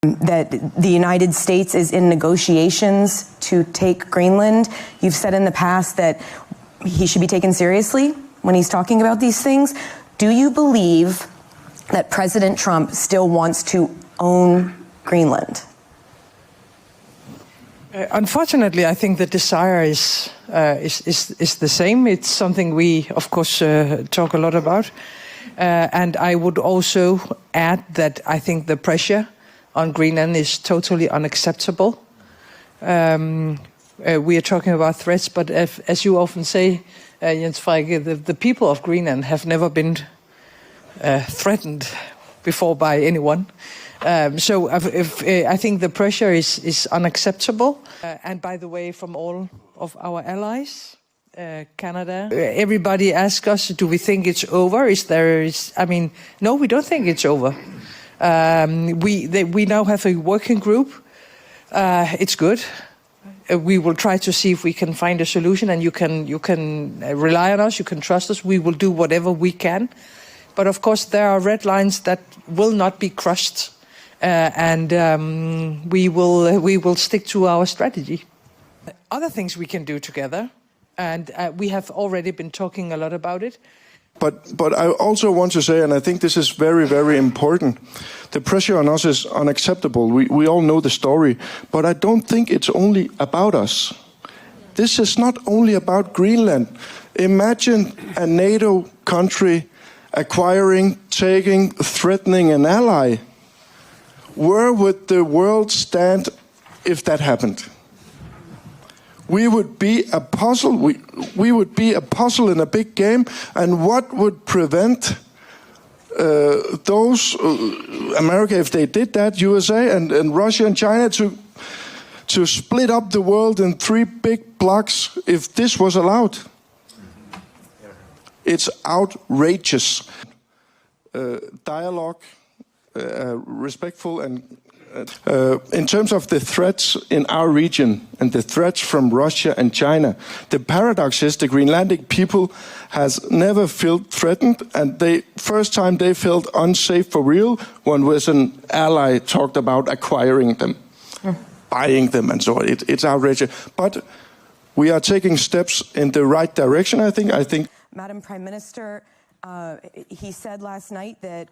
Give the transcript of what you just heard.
that the United States is in negotiations to take Greenland. You've said in the past that he should be taken seriously when he's talking about these things. Do you believe that President Trump still wants to own Greenland? Unfortunately, I think the desire is the same. It's something we, of course, talk a lot about. And I would also add that I think the pressure on Greenland is totally unacceptable. We are talking about threats, but as you often say, Jens Frege, the people of Greenland have never been threatened before by anyone. So I think the pressure is unacceptable. And by the way, from all of our allies, Canada, everybody asks us, do we think it's over? No, we don't think it's over. We now have a working group. It's good. We will try to see if we can find a solution, and you can rely on us. You can trust us. We will do whatever we can. But of course, there are red lines that will not be crossed, and we will stick to our strategy. Other things we can do together, and we have already been talking a lot about it. But I also want to say, and I think this is very, very important, the pressure on us is unacceptable. We all know the story, but I don't think it's only about us. This is not only about Greenland. Imagine a NATO country acquiring, taking, threatening an ally. Where would the world stand if that happened? We would be a puzzle. We would be a puzzle in a big game. And what would prevent America, if they did that, USA and Russia and China, to split up the world in 3 big blocks if this was allowed? It's outrageous. Dialogue, respectful and in terms of the threats in our region and the threats from Russia and China, the paradox is the Greenlandic people has never felt threatened, and first time they felt unsafe for real when an ally talked about acquiring them, buying them and so on. It's outrageous. But we are taking steps in the right direction, I think. Madam Prime Minister, he said last night that